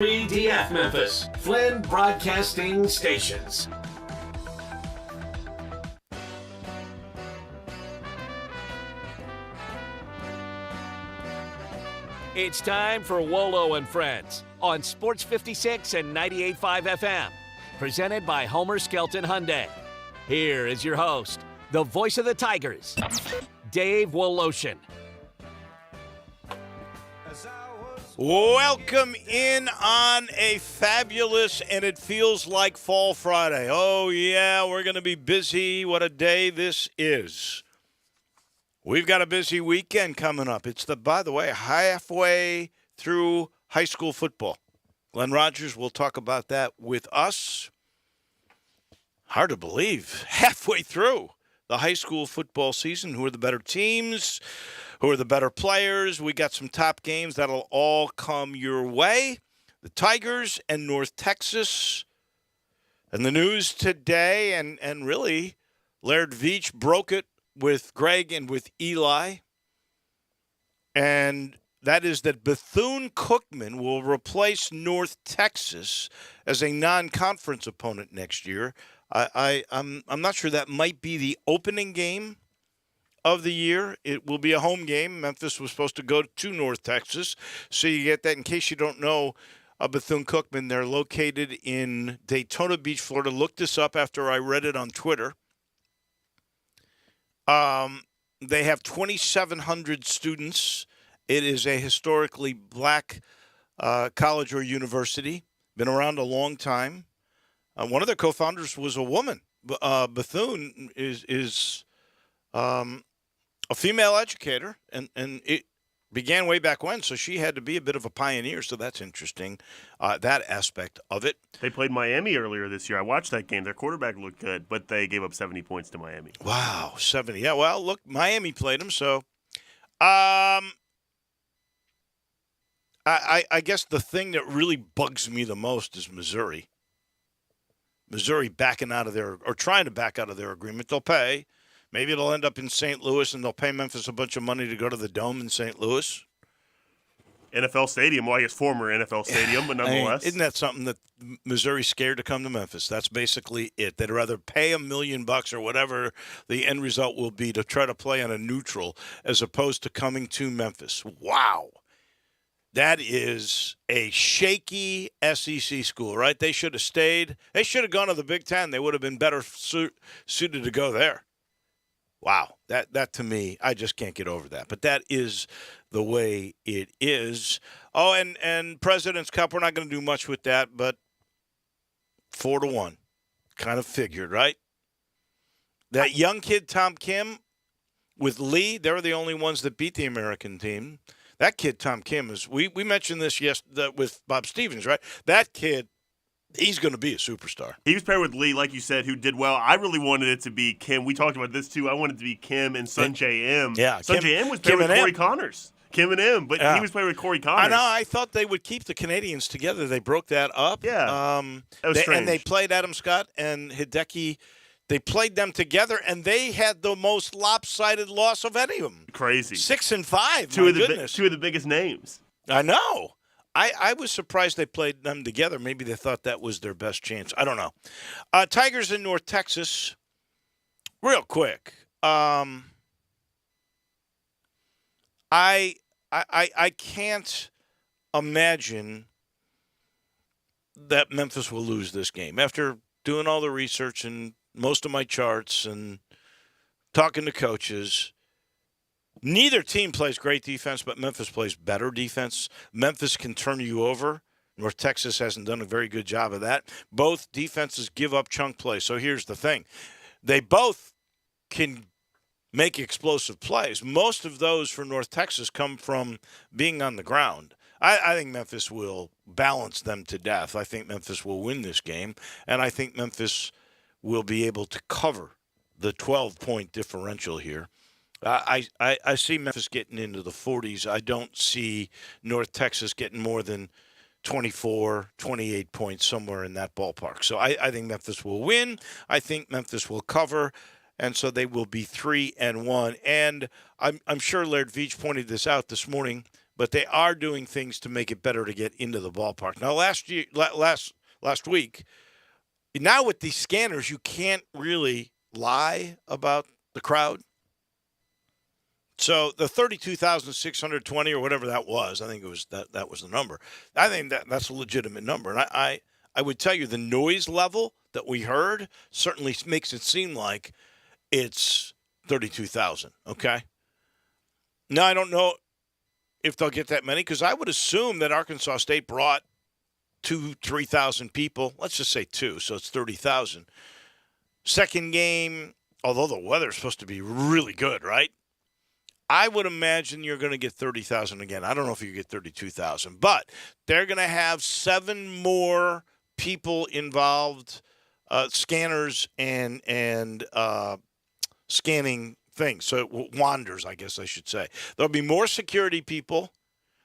DF Memphis, Flynn Broadcasting Stations. It's time for Wolo and Friends on Sports 56 and 98.5 FM. Presented by Homer Skelton Hyundai. Here is your host, the voice of the Tigers, Dave Woloshin. Welcome in on a fabulous, and it feels like Fall Friday. Oh, yeah, we're going to be busy. What a day this is. We've got a busy weekend coming up. It's, by the way, halfway through high school football. Glenn Rogers will talk about that with us. Hard to believe. Halfway through the high school football season. Who are the better teams? Who are the better players? We got some top games that'll all come your way. The Tigers and North Texas. And the news today, and really, Laird Veach broke it with Greg and with Eli. And that is that Bethune-Cookman will replace North Texas as a non-conference opponent next year. I'm not sure that might be the opening game of the year. It will be a home game. Memphis was supposed to go to North Texas, so you get that. In case you don't know, Bethune-Cookman, they're located in Daytona Beach, Florida. Look this up after I read it on Twitter. They have 2,700 students. It is a historically black college or university. Been around a long time. One of their co-founders was a woman. Bethune is a female educator, and it began way back when, so she had to be a bit of a pioneer, so that's interesting, that aspect of it. They played Miami earlier this year. I watched that game. Their quarterback looked good, but they gave up 70 points to Miami. Wow, 70. Yeah, well, look, Miami played them, so I guess the thing that really bugs me the most is Missouri. Missouri backing out of their, or trying to back out of their agreement. They'll pay. Maybe it'll end up in St. Louis, and they'll pay Memphis a bunch of money to go to the Dome in St. Louis. NFL Stadium. Well, I guess former NFL Stadium, but nonetheless. Isn't that something that Missouri's scared to come to Memphis? That's basically it. They'd rather pay $1 million or whatever the end result will be to try to play on a neutral as opposed to coming to Memphis. Wow. That is a shaky SEC school, right? They should have stayed. They should have gone to the Big Ten. They would have been better suited to go there. Wow, that to me, I just can't get over that. But that is the way it is. Oh, and President's Cup, we're not going to do much with that, but 4-1. Kind of figured, right? That young kid, Tom Kim, with Lee, they're the only ones that beat the American team. That kid, Tom Kim, is we mentioned this yesterday with Bob Stevens, right? That kid, he's going to be a superstar. He was paired with Lee, like you said, who did well. I really wanted it to be Kim. We talked about this, too. I wanted it to be Kim and Sunjay M. Yeah. Sunjay M was paired with Corey Connors. Kim and M, but he was paired with Corey Connors. I know. I thought they would keep the Canadians together. They broke that up. Yeah. That was strange. And they played Adam Scott and Hideki. They played them together, and they had the most lopsided loss of any of them. Crazy. 6-5, Two of the biggest names. I know. I was surprised they played them together. Maybe they thought that was their best chance. I don't know. Tigers in North Texas, real quick. I can't imagine that Memphis will lose this game. After doing all the research and most of my charts and talking to coaches, neither team plays great defense, but Memphis plays better defense. Memphis can turn you over. North Texas hasn't done a very good job of that. Both defenses give up chunk plays. So here's the thing. They both can make explosive plays. Most of those for North Texas come from being on the ground. I think Memphis will balance them to death. I think Memphis will win this game, and I think Memphis will be able to cover the 12-point differential here. I see Memphis getting into the 40s. I don't see North Texas getting more than 24, 28 points, somewhere in that ballpark. So I think Memphis will win. I think Memphis will cover. And so they will be 3-1. And I'm sure Laird Veach pointed this out this morning, but they are doing things to make it better to get into the ballpark. Now, last week, now with these scanners, you can't really lie about the crowd. So the 32,620 or whatever that was, I think it was that was the number. I think that's a legitimate number. And I would tell you the noise level that we heard certainly makes it seem like it's 32,000, okay? Now, I don't know if they'll get that many because I would assume that Arkansas State brought 3,000 people. Let's just say 2, so it's 30,000. Second game, although the weather's supposed to be really good, right? I would imagine you're going to get 30,000 again. I don't know if you get 32,000, but they're going to have 7 more people involved, scanners and scanning things. So wanders, I guess I should say. There'll be more security people.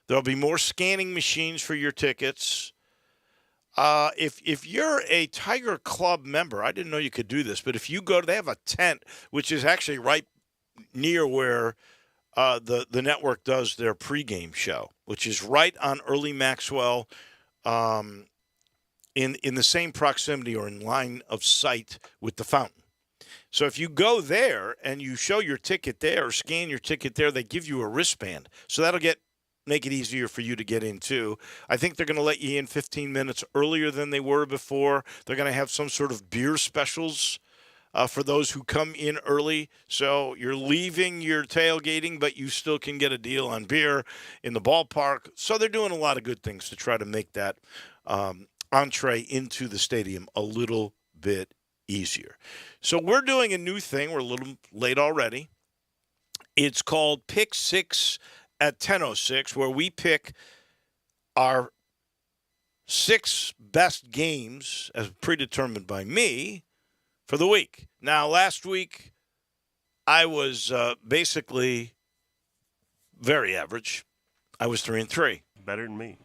There'll be more scanning machines for your tickets. If you're a Tiger Club member, I didn't know you could do this, but if you go, they have a tent, which is actually right near where the network does their pregame show, which is right on Early Maxwell, in the same proximity or in line of sight with the fountain. So if you go there and you show your ticket there or scan your ticket there, they give you a wristband. So that'll make it easier for you to get in too. I think they're going to let you in 15 minutes earlier than they were before. They're going to have some sort of beer specials for those who come in early. So you're leaving your tailgating, but you still can get a deal on beer in the ballpark. So they're doing a lot of good things to try to make that entree into the stadium a little bit easier. So we're doing a new thing. We're a little late already. It's called Pick 6 at 10:06, where we pick our 6 best games as predetermined by me for the week. Now, last week, I was basically very average. I was 3-3. Better than me.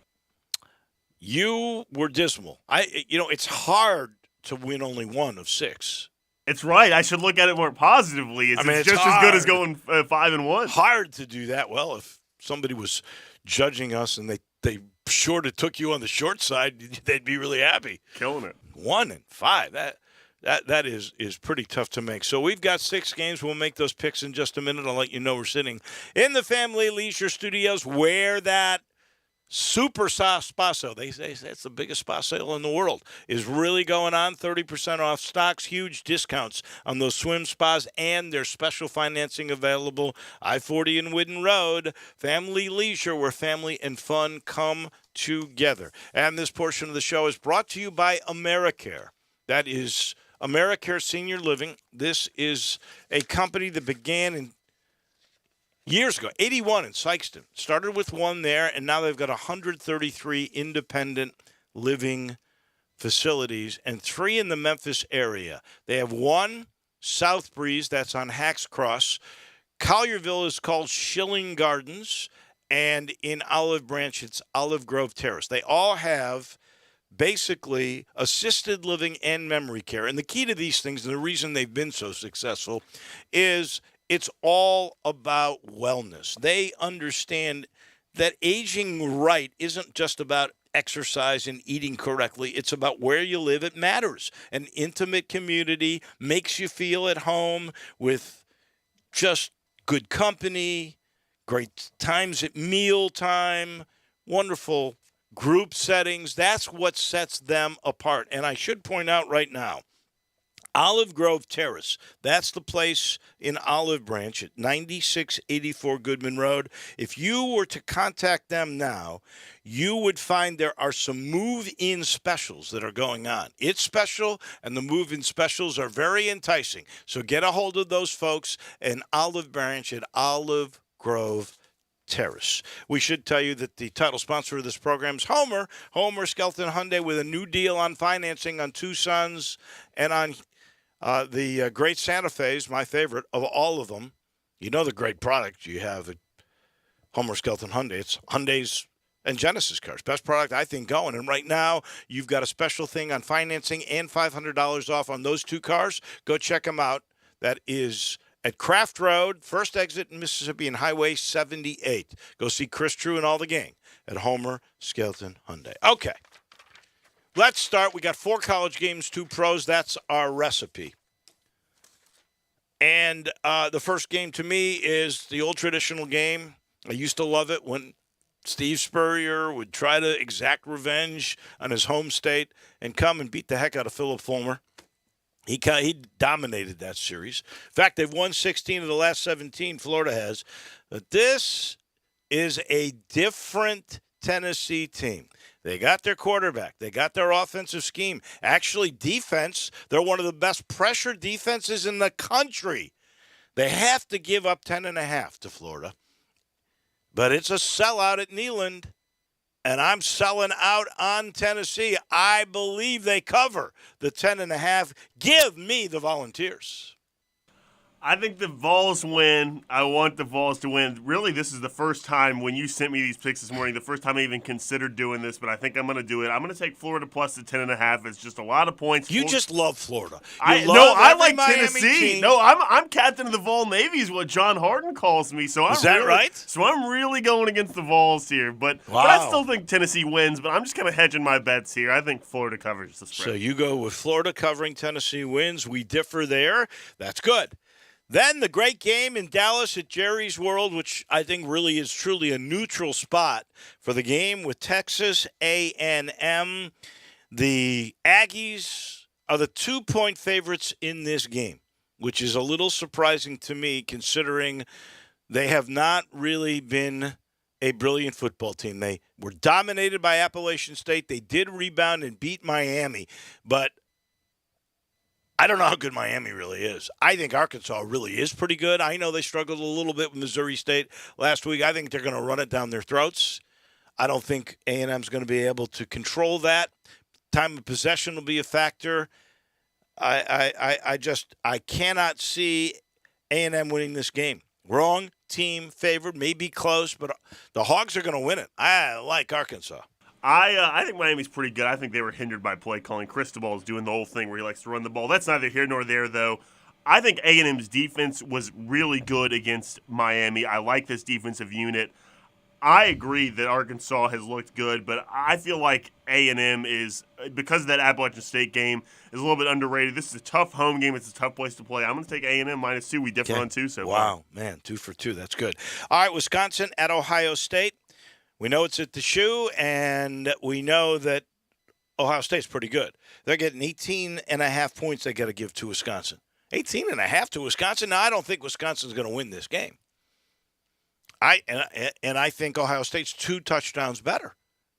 You were dismal. It's hard to win only 1 of 6. It's right. I should look at it more positively. It's just as good as going 5-1. Hard to do that. Well, if somebody was judging us and they sort of took you on the short side, they'd be really happy. Killing it. 1-5. That is pretty tough to make. So we've got 6 games. We'll make those picks in just a minute. I'll let you know we're sitting in the Family Leisure Studios where that super spa sale, they say that's the biggest spa sale in the world, is really going on. 30% off stocks, huge discounts on those swim spas, and there's special financing available. I-40 and Whidden Road. Family Leisure, where family and fun come together. And this portion of the show is brought to you by AmeriCare. That is AmeriCare Senior Living. This is a company that began in years ago, 81 in Sykeston. Started with 1 there, and now they've got 133 independent living facilities and 3 in the Memphis area. They have 1 South Breeze, that's on Hacks Cross. Collierville is called Schilling Gardens, and in Olive Branch, it's Olive Grove Terrace. They all have basically assisted living and memory care. And the key to these things, and the reason they've been so successful, is it's all about wellness. They understand that aging right isn't just about exercise and eating correctly. It's about where you live. It matters. An intimate community makes you feel at home with just good company, great times at mealtime, wonderful group settings. That's what sets them apart. And I should point out right now, Olive Grove Terrace, that's the place in Olive Branch at 9684 Goodman Road. If you were to contact them now, you would find there are some move-in specials that are going on. It's special, and the move-in specials are very enticing. So get a hold of those folks in Olive Branch at Olive Grove Terrace. We should tell you that the title sponsor of this program is Homer Skelton Hyundai, with a new deal on financing on Tucson's and on the great Santa Fe's, my favorite of all of them. You know the great product you have at Homer Skelton Hyundai. It's Hyundai's and Genesis cars. Best product, I think, going. And right now, you've got a special thing on financing and $500 off on those 2 cars. Go check them out. That is at at Kraft Road, first exit in Mississippi and Highway 78. Go see Chris True and all the gang at Homer Skelton Hyundai. Okay, let's start. We got 4 college games, 2 pros. That's our recipe. And the first game to me is the old traditional game. I used to love it when Steve Spurrier would try to exact revenge on his home state and come and beat the heck out of Philip Fulmer. He dominated that series. In fact, they've won 16 of the last 17, Florida has. But this is a different Tennessee team. They got their quarterback. They got their offensive scheme. Actually, defense, they're one of the best pressure defenses in the country. They have to give up 10.5 to Florida. But it's a sellout at Neyland, and I'm selling out on Tennessee. I believe they cover the 10.5. Give me the Volunteers. I think the Vols win. I want the Vols to win. Really, this is the first time when you sent me these picks this morning, the first time I even considered doing this, but I think I'm going to do it. I'm going to take Florida plus the 10.5. It's just a lot of points. You just love Florida. I like Tennessee. Team. No, I'm captain of the Vol Navy is what John Harden calls me. So is that right? So I'm really going against the Vols here. But I still think Tennessee wins, but I'm just kind of hedging my bets here. I think Florida covers the spread. So you go with Florida covering, Tennessee wins. We differ there. That's good. Then the great game in Dallas at Jerry's World, which I think really is truly a neutral spot for the game with Texas A&M. The Aggies are the 2-point favorites in this game, which is a little surprising to me considering they have not really been a brilliant football team. They were dominated by Appalachian State. They did rebound and beat Miami, but I don't know how good Miami really is. I think Arkansas really is pretty good. I know they struggled a little bit with Missouri State last week. I think they're going to run it down their throats. I don't think A&M's going to be able to control that. Time of possession will be a factor. I cannot see A&M winning this game. Wrong team favored, maybe close, but the Hogs are going to win it. I like Arkansas. I think Miami's pretty good. I think they were hindered by play calling. Cristobal is doing the whole thing where he likes to run the ball. That's neither here nor there, though. I think A&M's defense was really good against Miami. I like this defensive unit. I agree that Arkansas has looked good, but I feel like A&M is, because of that Appalachian State game, is a little bit underrated. This is a tough home game. It's a tough place to play. I'm going to take A&M -2. We differ on 2 so far. Wow, man, 2 for 2. That's good. All right, Wisconsin at Ohio State. We know it's at the Shoe, and we know that Ohio State's pretty good. They're getting 18.5 points they got to give to Wisconsin. 18.5 to Wisconsin? Now, I don't think Wisconsin's going to win this game. I think Ohio State's 2 touchdowns better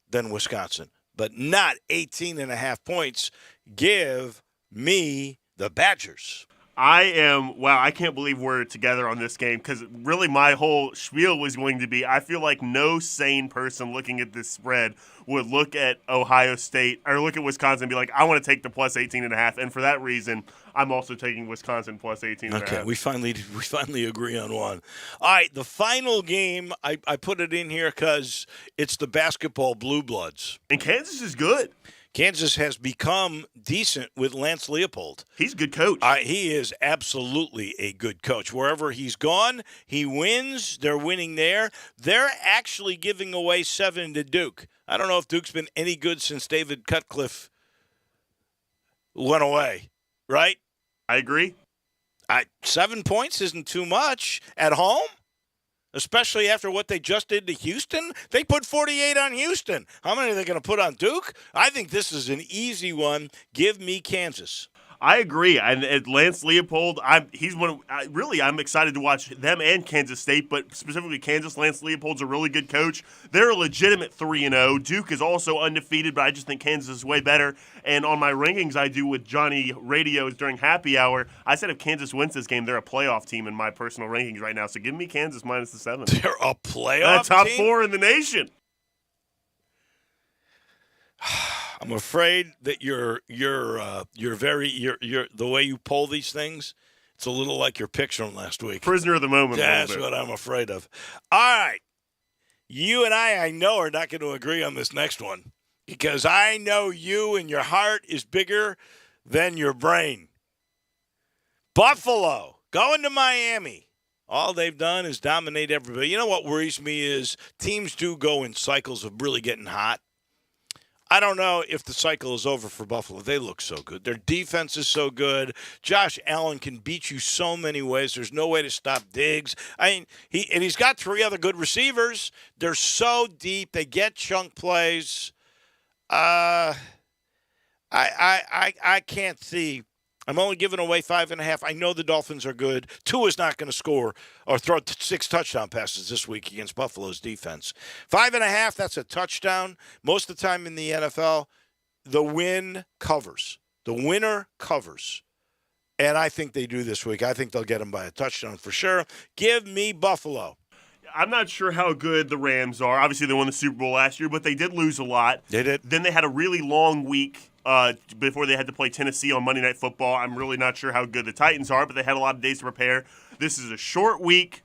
than Wisconsin, but not 18.5 points. Give me the Badgers. I can't believe we're together on this game because really my whole spiel was going to be I feel like no sane person looking at this spread would look at Ohio State or look at Wisconsin and be like, I want to take the plus 18.5. And for that reason, I'm also taking Wisconsin plus 18.5. Okay, we finally agree on one. All right, the final game, I put it in here because it's the basketball Blue Bloods. And Kansas is good. Kansas has become decent with Lance Leopold. He's a good coach. He is absolutely a good coach. Wherever he's gone, he wins. They're winning there. They're actually giving away 7 to Duke. I don't know if Duke's been any good since David Cutcliffe went away, right? I agree. 7 points isn't too much at home. Especially after what they just did to Houston. They put 48 on Houston. How many are they going to put on Duke? I think this is an easy one. Give me Kansas. I agree. And Lance Leopold, I'm excited to watch them and Kansas State, but specifically Kansas. Lance Leopold's a really good coach. They're a legitimate 3-0. Duke is also undefeated, but I just think Kansas is way better. And on my rankings I do with Johnny Radios during happy hour, I said if Kansas wins this game, they're a playoff team in my personal rankings right now. So give me Kansas -7. They're a playoff top team? 4 in the nation. I'm afraid that you're the way you poll these things, it's a little like your picks from last week. Prisoner of the moment. That's what I'm afraid of. All right. You and I know, are not going to agree on this next one because I know you and your heart is bigger than your brain. Buffalo Going to Miami. All they've done is dominate everybody. You know what worries me is teams do go in cycles of really getting hot. I don't know if the cycle is over for Buffalo. They look so good. Their defense is so good. Josh Allen can beat you so many ways. There's no way to stop Diggs. I mean, he's got 3 other good receivers. They're so deep. They get chunk plays. I can't see. I'm only giving away 5.5. I know the Dolphins are good. Tua is not going to score or throw 6 touchdown passes this week against Buffalo's defense. 5.5, that's a touchdown. Most of the time in the NFL, the win covers. The winner covers. And I think they do this week. I think they'll get them by a touchdown for sure. Give me Buffalo. I'm not sure how good the Rams are. Obviously, they won the Super Bowl last year, but they did lose a lot. They did. Then they had a really long week before they had to play Tennessee on Monday Night Football. I'm really not sure how good the Titans are, but they had a lot of days to prepare. This is a short week,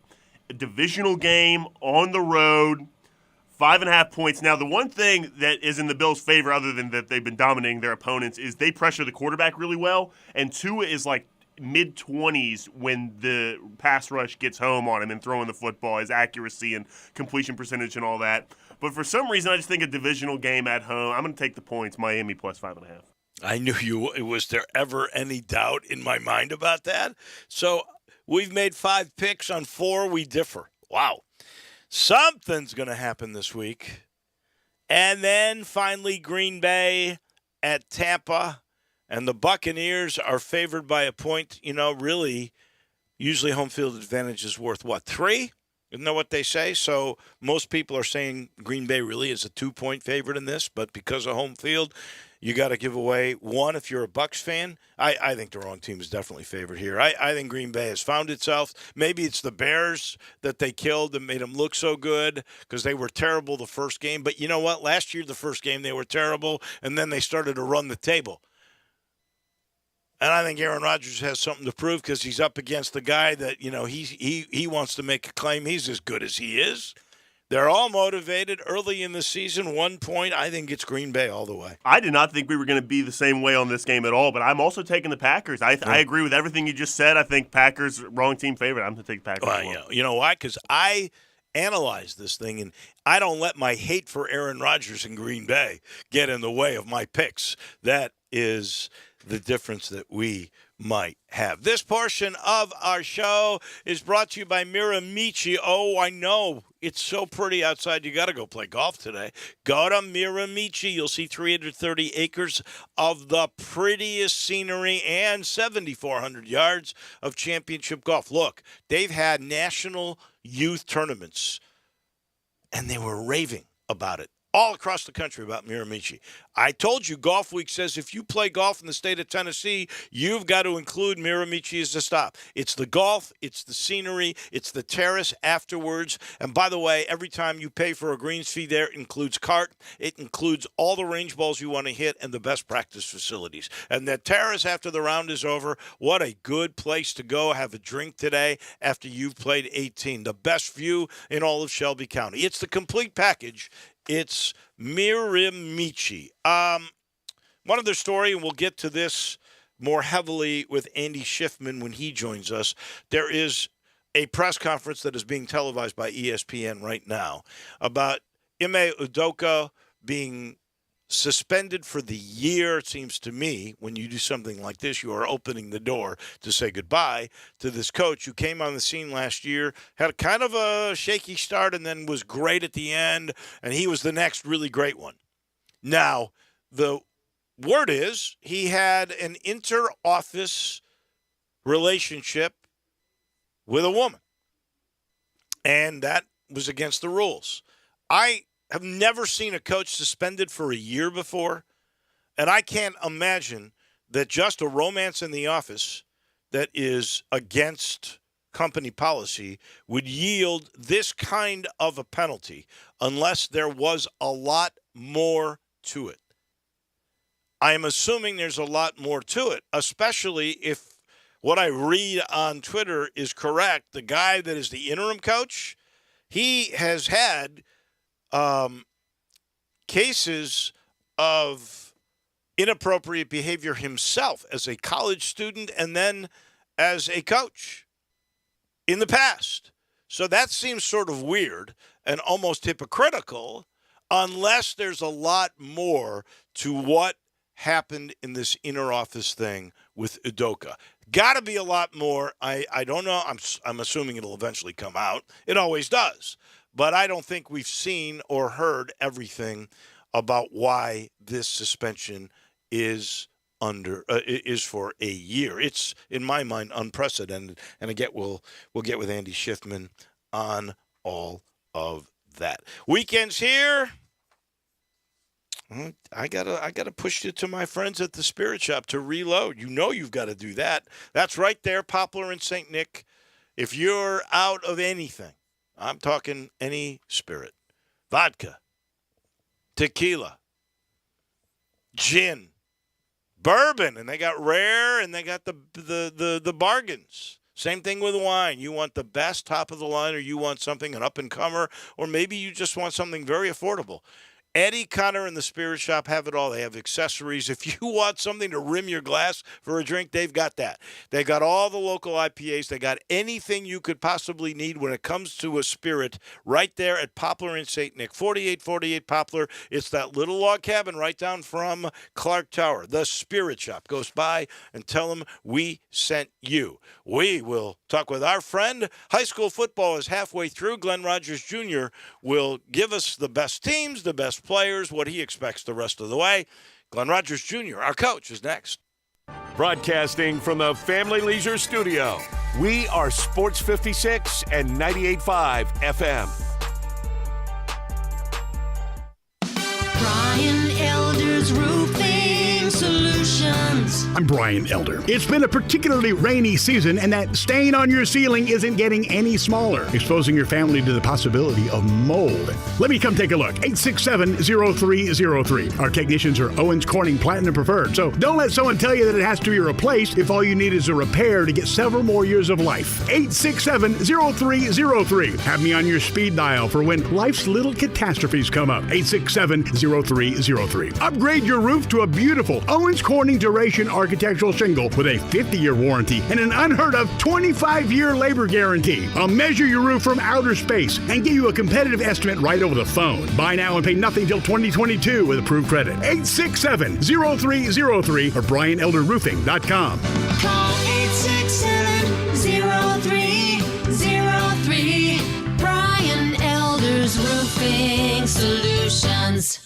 a divisional game on the road, 5.5 points. Now, the one thing that is in the Bills' favor, other than that they've been dominating their opponents, is they pressure the quarterback really well, and Tua is like mid-20s when the pass rush gets home on him and throwing the football, his accuracy and completion percentage and all that. But for some reason, I just think a divisional game at home, I'm going to take the points, Miami plus 5.5. I knew you. Was there ever any doubt in my mind about that? So we've made 5 picks. On 4, we differ. Wow. Something's going to happen this week. And then finally Green Bay at Tampa. And the Buccaneers are favored by a point. You know, really, usually home field advantage is worth, 3? Isn't that what they say? So most people are saying Green Bay really is a 2-point favorite in this, but because of home field, you got to give away 1 if you're a Bucs fan. I think the wrong team is definitely favored here. I think Green Bay has found itself. Maybe it's the Bears that they killed and made them look so good because they were terrible the first game. But you know what? Last year, the first game, they were terrible, and then they started to run the table. And I think Aaron Rodgers has something to prove because he's up against the guy that, you know, he wants to make a claim he's as good as he is. They're all motivated early in the season. 1 point, I think it's Green Bay all the way. I did not think we were going to be the same way on this game at all, but I'm also taking the Packers. I agree with everything you just said. I think Packers, wrong team favorite. I'm going to take the Packers. Well. You know why? Because I analyze this thing, and I don't let my hate for Aaron Rodgers in Green Bay get in the way of my picks. That is the difference that we might have. This portion of our show is brought to you by Miramichi. Oh, I know. It's so pretty outside. You got to go play golf today. Go to Miramichi. You'll see 330 acres of the prettiest scenery and 7,400 yards of championship golf. Look, they've had national youth tournaments, and they were raving about it all across the country about Miramichi. I told you Golf Week says if you play golf in the state of Tennessee, you've got to include Miramichi as a stop. It's the golf, it's the scenery, it's the terrace afterwards. And by the way, every time you pay for a greens fee there, it includes cart, it includes all the range balls you want to hit and the best practice facilities. And the terrace after the round is over, what a good place to go have a drink today after you've played 18. The best view in all of Shelby County. It's the complete package. It's Miramichi. One other story, and we'll get to this more heavily with Andy Schiffman when he joins us. There is a press conference that is being televised by ESPN right now about Ime Udoka being suspended for the year. It seems to me when you do something like this, you are opening the door to say goodbye to this coach who came on the scene last year, had kind of a shaky start and then was great at the end, and he was the next really great one. Now, the word is he had an inter-office relationship with a woman, and that was against the rules. I've never seen a coach suspended for a year before, and I can't imagine that just a romance in the office that is against company policy would yield this kind of a penalty unless there was a lot more to it. I am assuming there's a lot more to it, especially if what I read on Twitter is correct. The guy that is the interim coach, he has had cases of inappropriate behavior himself as a college student and then as a coach. in the past. So that seems sort of weird and almost hypocritical unless there's a lot more to what happened in this inner office thing with Udoka. Got to be a lot more. I don't know. I'm assuming it'll eventually come out. It always does. But I don't think we've seen or heard everything about why this suspension is for a year. It's, in my mind, unprecedented. And again, we'll get with Andy Schiffman on all of that. Weekend's here. I gotta push you to my friends at the Spirit Shop to reload. You know you've got to do that. That's right there, Poplar and St. Nick. If you're out of anything, I'm talking any spirit, vodka, tequila, gin, bourbon, and they got rare and they got the bargains. Same thing with wine. You want the best top of the line, or you want something, an up-and-comer, or maybe you just want something very affordable. Eddie, Connor, and the Spirit Shop have it all. They have accessories. If you want something to rim your glass for a drink, they've got that. They've got all the local IPAs. They got anything you could possibly need when it comes to a spirit right there at Poplar and St. Nick. 4848 Poplar. It's that little log cabin right down from Clark Tower. The Spirit Shop. Goes by and tell them we sent you. We will talk with our friend. High school football is halfway through. Glenn Rogers Jr. will give us the best teams, the best players, what he expects the rest of the way. Glenn Rogers Jr., our coach, is next. Broadcasting from the Family Leisure Studio, we are Sports 56 and 98.5 FM. Brian Elder's Roofing Solutions. I'm Brian Elder. It's been a particularly rainy season, and that stain on your ceiling isn't getting any smaller, exposing your family to the possibility of mold. Let me come take a look. 867-0303. Our technicians are Owens Corning Platinum Preferred, so don't let someone tell you that it has to be replaced if all you need is a repair to get several more years of life. 867-0303. Have me on your speed dial for when life's little catastrophes come up. 867-0303. Upgrade your roof to a beautiful Owens Corning Duration architectural shingle with a 50-year warranty and an unheard of 25-year labor guarantee. I'll measure your roof from outer space and give you a competitive estimate right over the phone. Buy now and pay nothing till 2022 with approved credit. 867-0303 or BrianElderRoofing.com. Call 867-0303. Brian Elder's Roofing Solutions.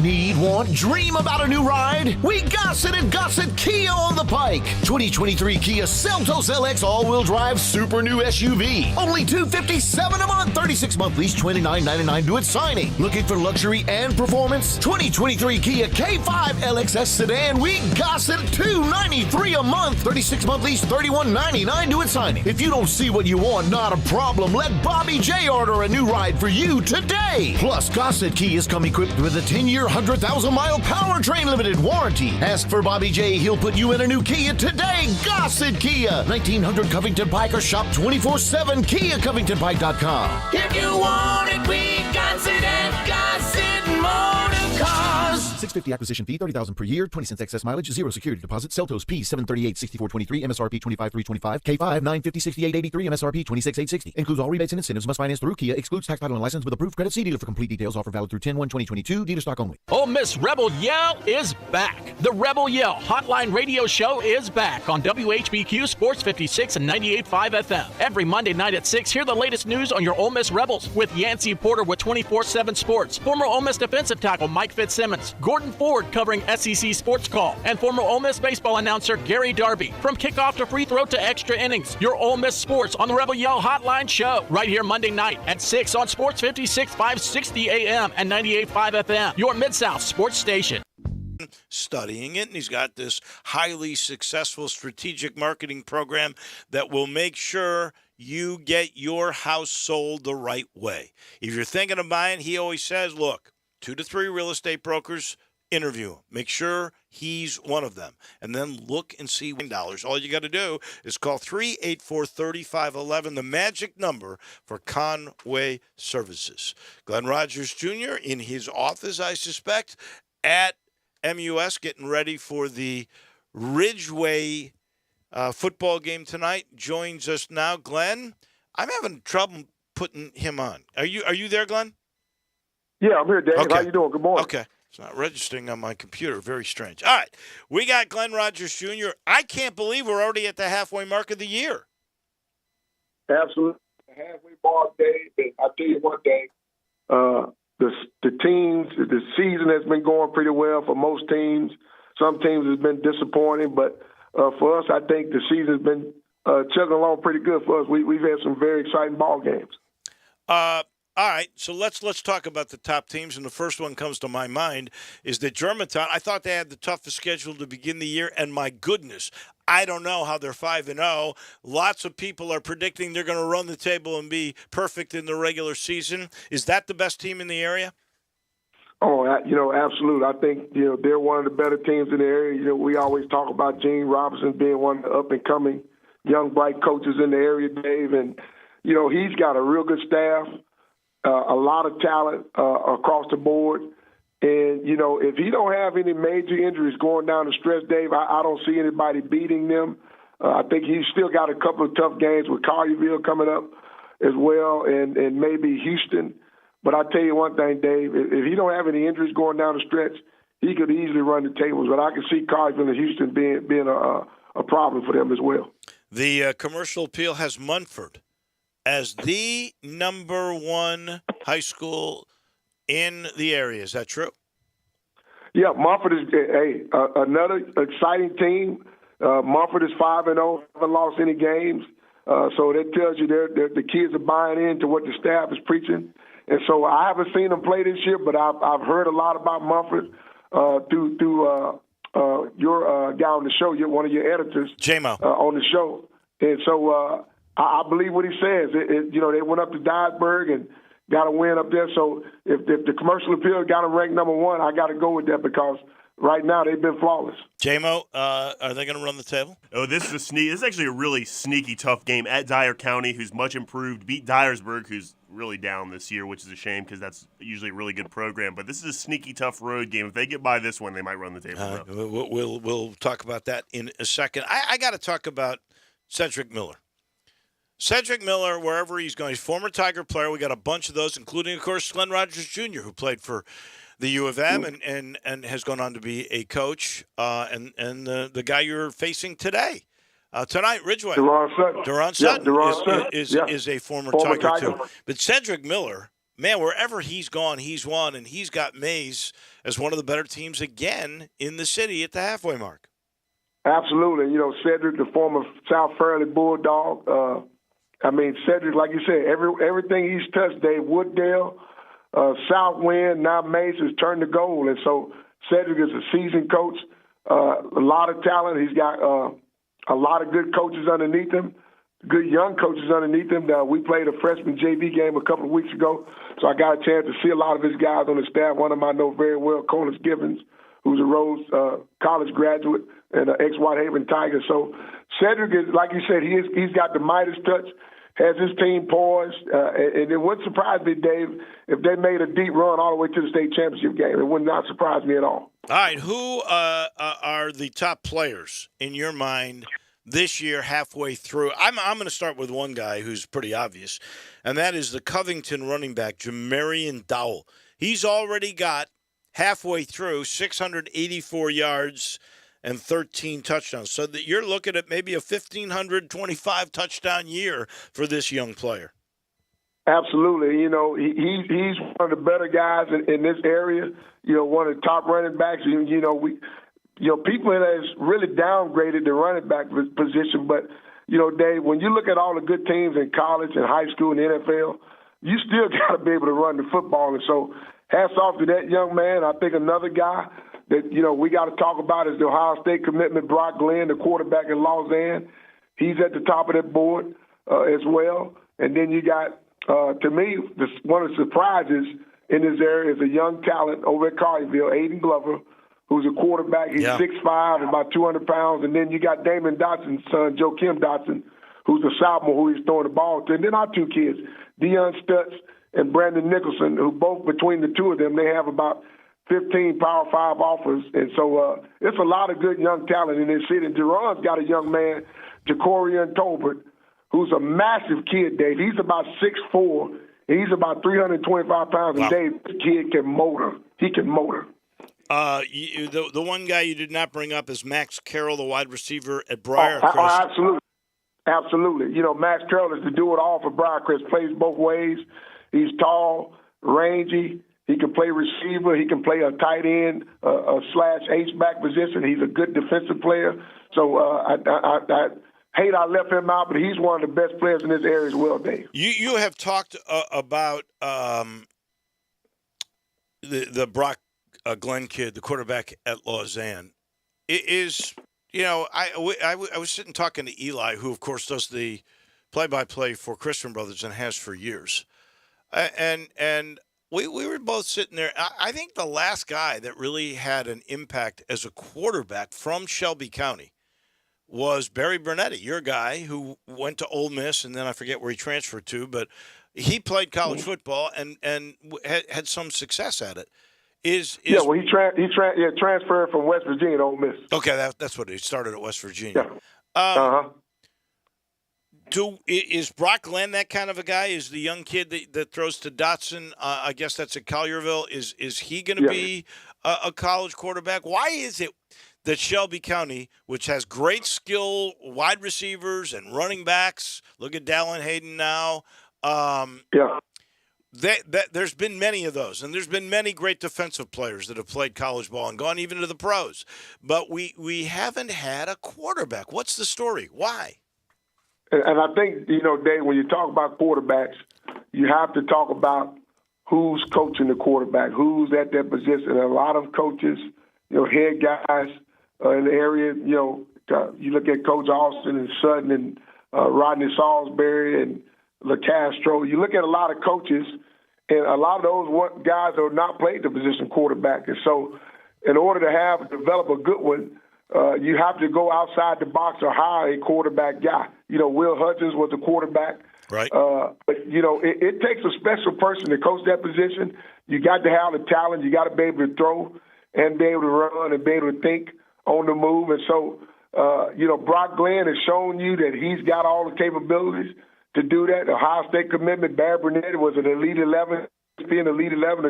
Need, want, dream about a new ride? We got it at Gossett Kia on the Pike. 2023 Kia Seltos LX all-wheel drive super new SUV. Only $257 a month. 36-month lease, $29.99 due at signing. Looking for luxury and performance? 2023 Kia K5 LXS sedan. We got it at $293 a month. 36-month lease, $31.99 due at signing. If you don't see what you want, not a problem. Let Bobby J order a new ride for you today. Plus, Gossett Kia is come equipped with a 10-year 100,000-mile powertrain limited warranty. Ask for Bobby J. He'll put you in a new Kia today. Gossett Kia. 1900 Covington Pike or shop 24/7. KiaCovingtonPike.com. If you want it, we got it at Gossett Motor Cars. $650 acquisition fee, $30,000 per year, 20 cents excess mileage, 0 security deposit. Seltos P 738-6423, MSRP 25,325, K5 950-6883, MSRP 26,860. Includes all rebates and incentives. Must finance through Kia. Excludes tax, title, and license with approved credit. See dealer for complete details. Offer valid through 10/1/2022. Dealer stock only. Ole Miss Rebel Yell is back. The Rebel Yell Hotline Radio Show is back on WHBQ Sports 56 and 98.5 FM. Every Monday night at 6, hear the latest news on your Ole Miss Rebels with Yancey Porter with 24/7 Sports, former Ole Miss defensive tackle Mike Fitzsimmons, Gordon Ford covering SEC Sports Call, and former Ole Miss baseball announcer Gary Darby. From kickoff to free throw to extra innings, your Ole Miss Sports on the Rebel Yell Hotline Show right here Monday night at 6 on Sports 56 560 AM and 98.5 FM, your Mid-South sports station. Studying it, and he's got this highly successful strategic marketing program that will make sure you get your house sold the right way. If you're thinking of buying, he always says, look, 2 to 3 real estate brokers, interview him. Make sure he's one of them. And then look and see $1. All you got to do is call 384-3511, the magic number for Conway Services. Glenn Rogers Jr. in his office, I suspect, at MUS, getting ready for the Ridgeway football game tonight, joins us now. Glenn, I'm having trouble putting him on. Are you there, Glenn? Yeah, I'm here, Dave. Okay. How you doing? Good morning. Okay. It's not registering on my computer. Very strange. All right. We got Glenn Rogers Jr. I can't believe we're already at the halfway mark of the year. Absolutely. Halfway mark, Dave. And I tell you what, Dave, the teams, the season has been going pretty well for most teams. Some teams has been disappointing, but for us, I think the season has been chugging along pretty good for us. We've had some very exciting ball games. All right, so let's talk about the top teams, and the first one comes to my mind is that Germantown. I thought they had the toughest schedule to begin the year, and my goodness, I don't know how they're 5-0. Lots of people are predicting they're going to run the table and be perfect in the regular season. Is that the best team in the area? Oh, absolutely. I think, they're one of the better teams in the area. We always talk about Gene Robinson being one of the up-and-coming young, bright coaches in the area, Dave, and, he's got a real good staff. A lot of talent across the board. And, if he don't have any major injuries going down the stretch, Dave, I don't see anybody beating them. I think he's still got a couple of tough games with Collierville coming up as well and maybe Houston. But I tell you one thing, Dave, if he don't have any injuries going down the stretch, he could easily run the tables. But I can see Collierville and Houston being a problem for them as well. The commercial appeal has Munford as the number one high school in the area. Is that true? Yeah, Munford is another exciting team. Munford is 5-0, haven't lost any games. So that tells you the kids are buying into what the staff is preaching. And so I haven't seen them play this year, but I've heard a lot about Munford through your guy on the show, one of your editors, J-Mo, on the show. And so I believe what he says. They went up to Dyersburg and got a win up there. So if the commercial appeal got them ranked number one, I got to go with that because right now they've been flawless. J-Mo, are they going to run the table? Oh, this is actually a really sneaky, tough game at Dyer County, who's much improved, beat Dyersburg, who's really down this year, which is a shame because that's usually a really good program. But this is a sneaky, tough road game. If they get by this one, they might run the table. We'll talk about that in a second. I got to talk about Cedric Miller. Cedric Miller, wherever he's going, he's a former Tiger player. We got a bunch of those, including, of course, Glenn Rogers Jr., who played for the U of M and has gone on to be a coach, and the guy you're facing tonight, Ridgeway. Duron Sutton. Is a former Tiger, too. But Cedric Miller, man, wherever he's gone, he's won, and he's got Mays as one of the better teams again in the city at the halfway mark. Absolutely. Cedric, the former South Fairleigh Bulldog, Cedric, like you said, everything he's touched, Dave, Wooddale, Southwind, now Mace has turned to gold. And so Cedric is a seasoned coach, a lot of talent. He's got a lot of good coaches underneath him, good young coaches underneath him. We played a freshman JV game a couple of weeks ago, so I got a chance to see a lot of his guys on the staff. One of them I know very well, Colas Gibbons, who's a Rhodes College graduate and an ex-Whitehaven Tiger. So Cedric is, like you said, he's got the Midas touch, has his team poised, and it wouldn't surprise me, Dave, if they made a deep run all the way to the state championship game. It would not surprise me at all. All right, who are the top players in your mind this year halfway through? I'm going to start with one guy who's pretty obvious, and that is the Covington running back, Jamarian Dowell. He's already got halfway through 684 yards and 13 touchdowns. So that you're looking at maybe a 1,525 touchdown year for this young player. Absolutely. He's one of the better guys in this area. One of the top running backs. People has really downgraded the running back position. But, Dave, when you look at all the good teams in college and high school and the NFL, you still got to be able to run the football. And so hats off to that young man. I think another guy that, we got to talk about is the Ohio State commitment, Brock Glenn, the quarterback in Lausanne. He's at the top of that board as well. And then you got, to me, one of the surprises in this area is a young talent over at Collierville, Aiden Glover, who's a quarterback. He's 6'5", about 200 pounds. And then you got Damon Dotson's son, Joakim Dotson, who's a sophomore who he's throwing the ball to. And then our two kids, Deion Stutz and Brandon Nicholson, who both between the two of them, they have about 15 Power 5 offers. And so it's a lot of good young talent in this city. And Duron's got a young man, Jacorian Tolbert, who's a massive kid, Dave. He's about 6'4". He's about 325 pounds, and Dave, this kid can motor. He can motor. The one guy you did not bring up is Max Carroll, the wide receiver at Briarcrest. Absolutely. Absolutely. You know, Max Carroll is to do it all for Briarcrest. Plays both ways. He's tall, rangy. He can play receiver. He can play a tight end, a slash H-back position. He's a good defensive player. So I hate I left him out, but he's one of the best players in this area as well, Dave. You have talked about the Brock Glenn kid, the quarterback at Lausanne. It is, you know, I was sitting talking to Eli, who, of course, does the play-by-play for Christian Brothers and has for years. And we were both sitting there. I think the last guy that really had an impact as a quarterback from Shelby County was Barry Bernetti, your guy who went to Ole Miss, and then I forget where he transferred to, but he played college football and had some success at it. He transferred from West Virginia to Ole Miss. Okay, that's what he started at West Virginia. Yeah. Is Brock Glenn that kind of a guy? Is the young kid that throws to Dotson? I guess that's at Collierville. Is he going to be a college quarterback? Why is it that Shelby County, which has great skill wide receivers and running backs, look at Dallin Hayden now. There's been many of those, and there's been many great defensive players that have played college ball and gone even to the pros. But we haven't had a quarterback. What's the story? Why? And I think, you know, Dave, when you talk about quarterbacks, you have to talk about who's coaching the quarterback, who's at that position. And a lot of coaches, you know, head guys in the area, you know, you look at Coach Austin and Sutton and Rodney Salisbury and LeCastro. You look at a lot of coaches, and a lot of those guys have not played the position quarterback. And so in order to develop a good one, you have to go outside the box or hire a quarterback guy. You know, Will Hudgens was a quarterback. Right. But, you know, it takes a special person to coach that position. You got to have the talent. You got to be able to throw and be able to run and be able to think on the move. And so, you know, Brock Glenn has shown you that he's got all the capabilities to do that. The Ohio State commitment, Barry Burnett was an Elite 11, being Elite 11,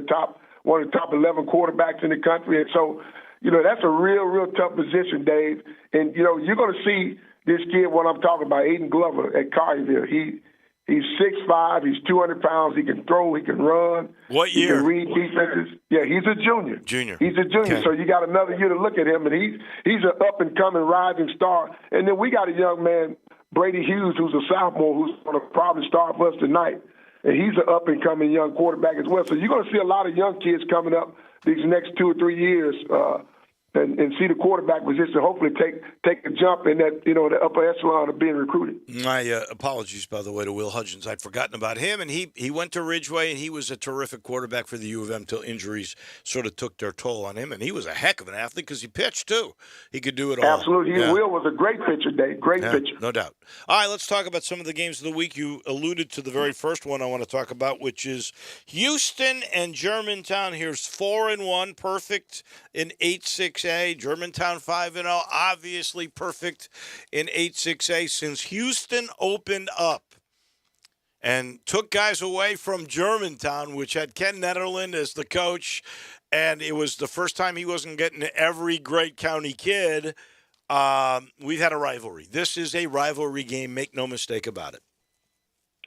one of the top 11 quarterbacks in the country. And so, you know, that's a real tough position, Dave. And, you know, you're going to see this kid, what I'm talking about, Aiden Glover at Collierville. He's 6'5", he's 200 pounds, he can throw, he can run. What year? He can read defenses. Yeah, he's a junior. He's a junior, okay. So you got another year to look at him, and he's an up-and-coming rising star. And then we got a young man, Brady Hughes, who's a sophomore, who's going to probably start for us tonight. And he's an up-and-coming young quarterback as well. So you're going to see a lot of young kids coming up these next 2 or 3 years and see the quarterback position hopefully take a jump in that, you know, the upper echelon of being recruited. My apologies, by the way, to Will Hudgens. I'd forgotten about him, and he went to Ridgeway, and he was a terrific quarterback for the U of M till injuries sort of took their toll on him, and he was a heck of an athlete because he pitched, too. He could do it all. Absolutely. Will was a great pitcher, Dave. Great pitcher. No doubt. All right, let's talk about some of the games of the week. You alluded to the very first one I want to talk about, which is Houston and Germantown. Here's 4-1, perfect in 8-6A. Germantown 5-0, obviously perfect in 8-6A since Houston opened up and took guys away from Germantown, which had Ken Netherland as the coach, and it was the first time he wasn't getting every great county kid. We've had a rivalry. This is a rivalry game, make no mistake about it.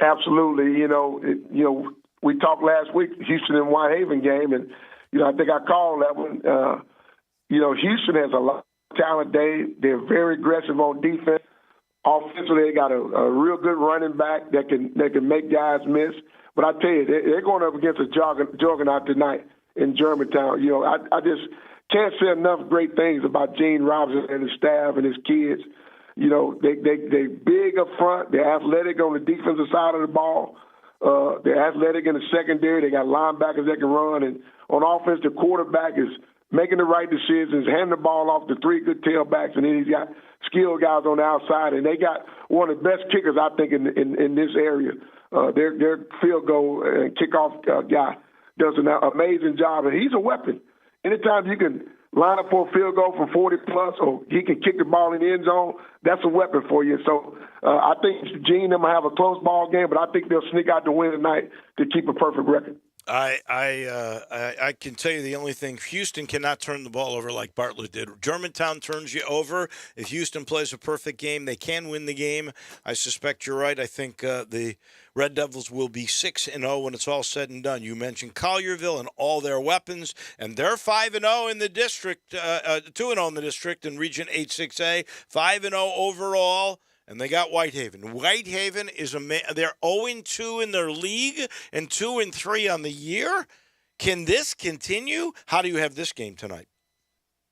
Absolutely. You know, we talked last week, Houston and Whitehaven game, and, you know, I think I called that one. You know, Houston has a lot of talent. They're very aggressive on defense. Offensively, they got a real good running back that can make guys miss. But I tell you, they're going up against a juggernaut tonight in Germantown. You know, I just can't say enough great things about Gene Robinson and his staff and his kids. You know, they big up front. They're athletic on the defensive side of the ball. They're athletic in the secondary. They got linebackers that can run. And on offense, the quarterback is making the right decisions, handing the ball off to 3 good tailbacks, and then he's got skilled guys on the outside. And they got one of the best kickers, I think, in this area. Their field goal and kickoff guy does an amazing job, and he's a weapon. Anytime you can line up for a field goal from 40 plus, or he can kick the ball in the end zone, that's a weapon for you. So I think Gene and them will have a close ball game, but I think they'll sneak out the win tonight to keep a perfect record. I can tell you the only thing, Houston cannot turn the ball over like Bartlett did. Germantown turns you over. If Houston plays a perfect game, they can win the game. I suspect you're right. I think the Red Devils will be 6-0 when it's all said and done. You mentioned Collierville and all their weapons, and they're 5-0 in the district, 2-0 in the district in Region 8-6A, 5-0 overall. And they got Whitehaven. Whitehaven is they're 0-2 in their league and 2-3 on the year. Can this continue? How do you have this game tonight?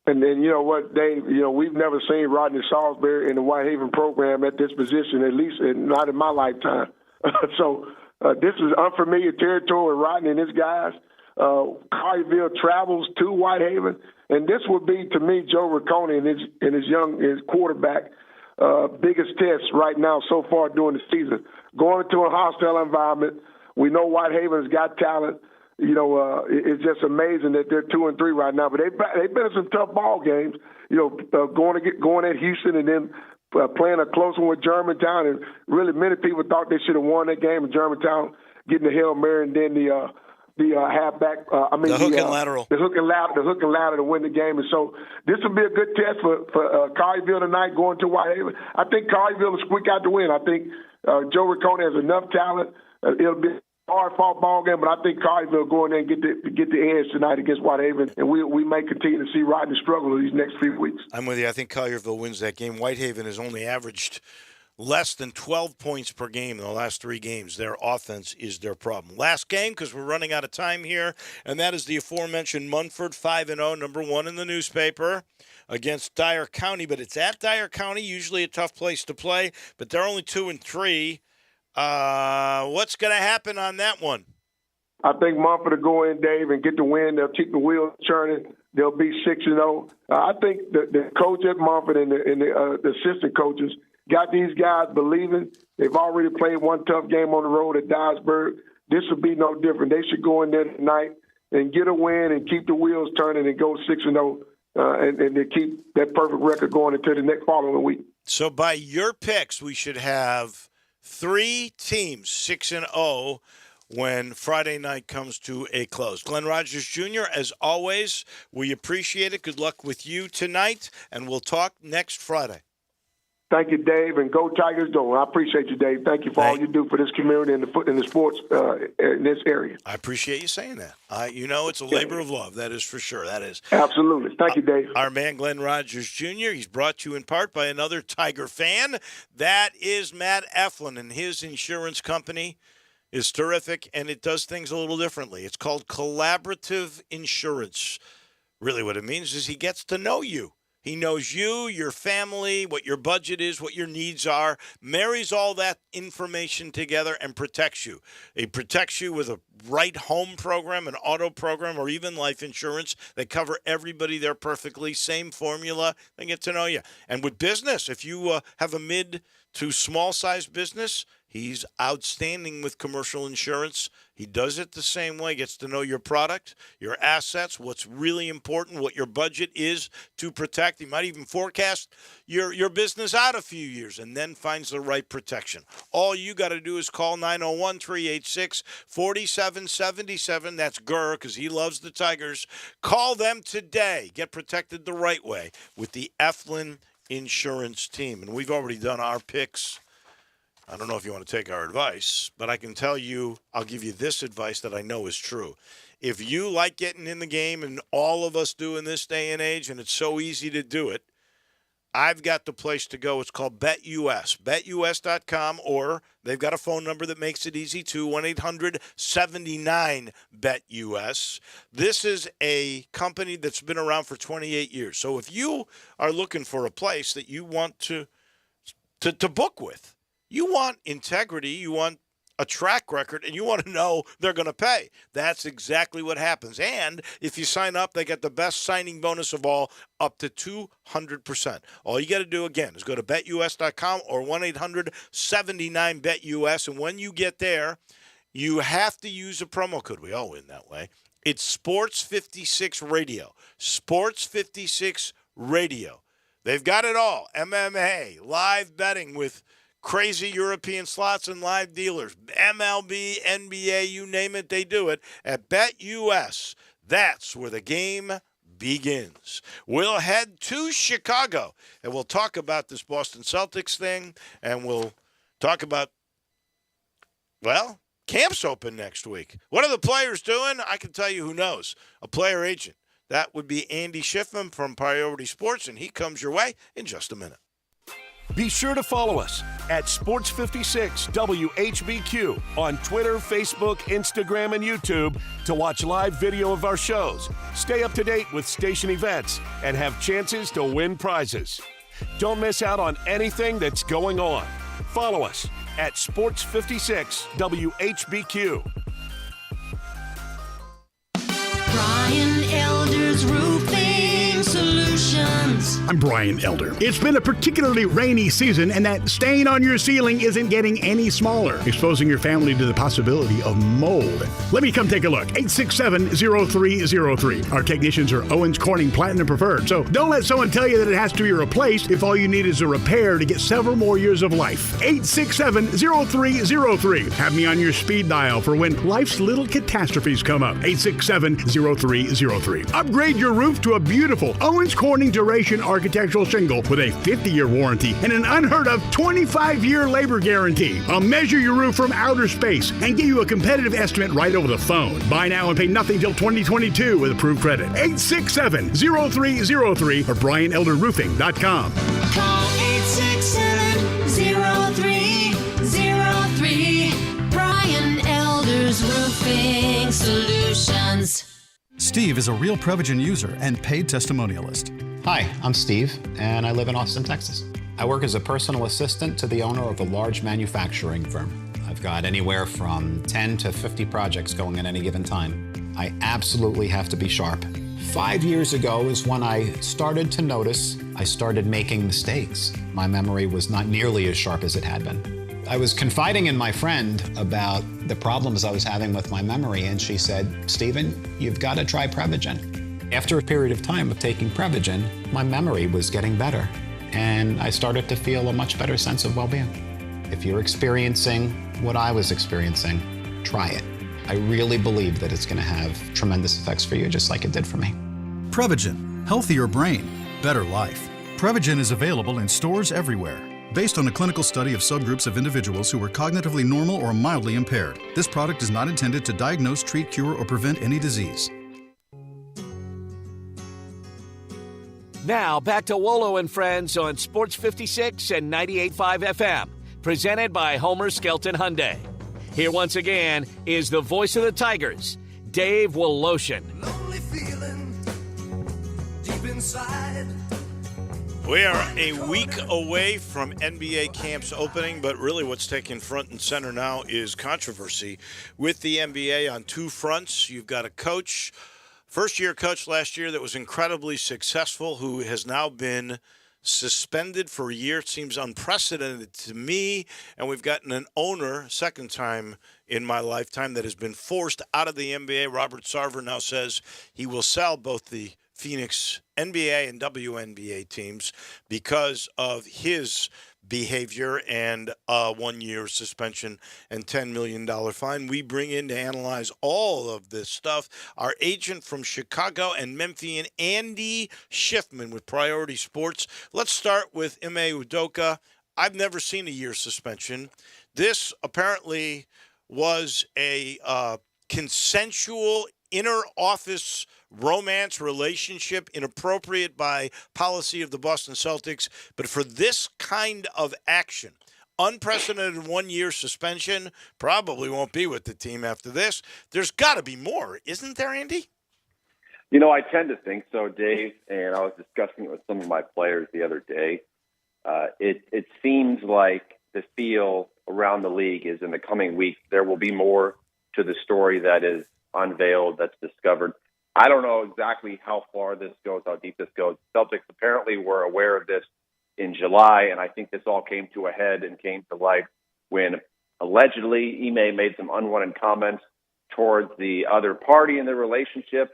And then, you know what, Dave, we've never seen Rodney Salisbury in the Whitehaven program at this position, at least not in my lifetime. So this is unfamiliar territory with Rodney and his guys. Collierville travels to Whitehaven, and this would be, to me, Joe Riccone and his quarterback, biggest test right now so far during the season. Going into a hostile environment, we know Whitehaven's got talent. It's just amazing that they're 2-3 right now. But they've been in some tough ball games. Going at Houston and then playing a close one with Germantown. And really, many people thought they should have won that game. And Germantown getting the Hail Mary and then the halfback. The hook and lateral. The hook and ladder to win the game. And so this will be a good test for Collierville tonight going to Whitehaven. I think Collierville will squeak out the win. I think Joe Riccone has enough talent. It'll be a hard-fought ball game, but I think Collierville go in there and get the edge tonight against Whitehaven, and we may continue to see Rodney struggle these next few weeks. I'm with you. I think Collierville wins that game. Whitehaven has only averaged less than 12 points per game in the last 3 games. Their offense is their problem. Last game, because we're running out of time here, and that is the aforementioned Munford 5-0, number 1 in the newspaper, against Dyer County. But it's at Dyer County, usually a tough place to play, but they're only 2-3. What's going to happen on that one? I think Munford will go in, Dave, and get the win. They'll keep the wheels churning. They'll be 6-0. I think the coach at Munford and the assistant coaches got these guys believing. They've already played one tough game on the road at Dyersburg. This will be no different. They should go in there tonight and get a win and keep the wheels turning and go 6-0 and they keep that perfect record going until the next following week. So by your picks, we should have 3 teams 6-0 when Friday night comes to a close. Glenn Rogers Jr., as always, we appreciate it. Good luck with you tonight, and we'll talk next Friday. Thank you, Dave, and go Tigers go. I appreciate you, Dave. Thank you for all you do for this community and the sports in this area. I appreciate you saying that. It's a labor of love. That is for sure. That is. Absolutely. Thank you, Dave. Our man, Glenn Rogers Jr., he's brought to you in part by another Tiger fan. That is Matt Eflin, and his insurance company is terrific, and it does things a little differently. It's called collaborative insurance. Really what it means is he gets to know you. He knows you, your family, what your budget is, what your needs are, marries all that information together and protects you. He protects you with a right home program, an auto program, or even life insurance. They cover everybody there perfectly. Same formula. They get to know you. And with business, if you have a mid to small size business, he's outstanding with commercial insurance. He does it the same way, gets to know your product, your assets, what's really important, what your budget is to protect. He might even forecast your business out a few years and then finds the right protection. All you got to do is call 901-386-4777. That's Gurr, because he loves the Tigers. Call them today. Get protected the right way with the Eflin Insurance Team. And we've already done our picks. I don't know if you want to take our advice, but I can tell you, I'll give you this advice that I know is true. If you like getting in the game, and all of us do in this day and age, and it's so easy to do it, I've got the place to go. It's called BetUS, betus.com, or they've got a phone number that makes it easy too, 1-800-79-BET-US. This is a company that's been around for 28 years. So if you are looking for a place that you want to book with, you want integrity, you want a track record, and you want to know they're going to pay. That's exactly what happens. And if you sign up, they get the best signing bonus of all, up to 200%. All you got to do, again, is go to betus.com or 1-800-79-BET-US. And when you get there, you have to use a promo code. We all win that way. It's Sports 56 Radio. Sports 56 Radio. They've got it all. MMA, live betting with crazy European slots and live dealers. MLB, NBA, you name it, they do it. At BetUS, that's where the game begins. We'll head to Chicago, and we'll talk about this Boston Celtics thing, and we'll talk about, well, camp's open next week. What are the players doing? I can tell you who knows. A player agent. That would be Andy Schiffman from Priority Sports, and he comes your way in just a minute. Be sure to follow us at Sports56 WHBQ on Twitter, Facebook, Instagram, and YouTube to watch live video of our shows, stay up to date with station events, and have chances to win prizes. Don't miss out on anything that's going on. Follow us at Sports56 WHBQ. Brian Elder's Roofing Solutions. I'm Brian Elder. It's been a particularly rainy season, and that stain on your ceiling isn't getting any smaller, exposing your family to the possibility of mold. Let me come take a look. 867-0303. Our technicians are Owens Corning Platinum Preferred, so don't let someone tell you that it has to be replaced if all you need is a repair to get several more years of life. 867-0303. Have me on your speed dial for when life's little catastrophes come up. 867-0303. Upgrade your roof to a beautiful Owens Corning Duration Architectural Shingle with a 50-year warranty and an unheard of 25-year labor guarantee. I'll measure your roof from outer space and give you a competitive estimate right over the phone. Buy now and pay nothing till 2022 with approved credit. 867-0303 or BrianElderRoofing.com. Call 867-0303. Brian Elder's Roofing Solutions. Steve is a real Prevagen user and paid testimonialist. Hi, I'm Steve, and I live in Austin, Texas. I work as a personal assistant to the owner of a large manufacturing firm. I've got anywhere from 10 to 50 projects going at any given time. I absolutely have to be sharp. 5 years ago is when I started to notice I started making mistakes. My memory was not nearly as sharp as it had been. I was confiding in my friend about the problems I was having with my memory, and she said, Stephen, you've got to try Prevagen. After a period of time of taking Prevagen, my memory was getting better, and I started to feel a much better sense of well-being. If you're experiencing what I was experiencing, try it. I really believe that it's going to have tremendous effects for you, just like it did for me. Prevagen. Healthier brain. Better life. Prevagen is available in stores everywhere. Based on a clinical study of subgroups of individuals who were cognitively normal or mildly impaired, this product is not intended to diagnose, treat, cure, or prevent any disease. Now back to Wolo and Friends on Sports 56 and 98.5 FM, presented by Homer Skelton Hyundai. Here once again is the voice of the Tigers, Dave Woloshin. Lonely feeling deep inside. We are a week away from NBA camps opening, but really what's taking front and center now is controversy with the NBA on two fronts. You've got a coach, first-year coach last year that was incredibly successful, who has now been suspended for a year. It seems unprecedented to me. And we've gotten an owner, second time in my lifetime, that has been forced out of the NBA. Robert Sarver now says he will sell both the Phoenix NBA and WNBA teams because of his behavior and a 1-year suspension and $10 million fine. We bring in to analyze all of this stuff our agent from Chicago and Memphian, Andy Schiffman with Priority Sports. Let's start with Ime Udoka. I've never seen a year suspension. This apparently was a consensual inter-office romance relationship, inappropriate by policy of the Boston Celtics. But for this kind of action, unprecedented 1-year suspension, probably won't be with the team after this. There's got to be more, isn't there, Andy? You know, I tend to think so, Dave, and I was discussing it with some of my players the other day. It seems like the feel around the league is in the coming weeks there will be more to the story that is unveiled, that's discovered. I don't know exactly how far this goes, how deep this goes. Celtics apparently were aware of this in July, and I think this all came to a head and came to light when allegedly Ime made some unwanted comments towards the other party in the relationship.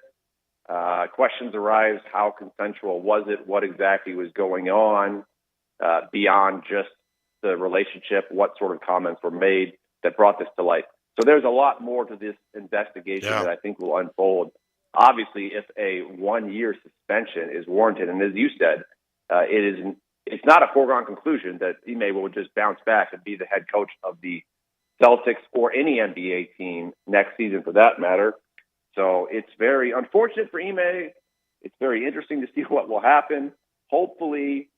Questions arise: how consensual was it? What exactly was going on beyond just the relationship? What sort of comments were made that brought this to light? So there's a lot more to this investigation that I think will unfold. Obviously, if a 1-year suspension is warranted, and as you said, it's not a foregone conclusion that Ime will just bounce back and be the head coach of the Celtics or any NBA team next season for that matter. So it's very unfortunate for Ime. It's very interesting to see what will happen. Hopefully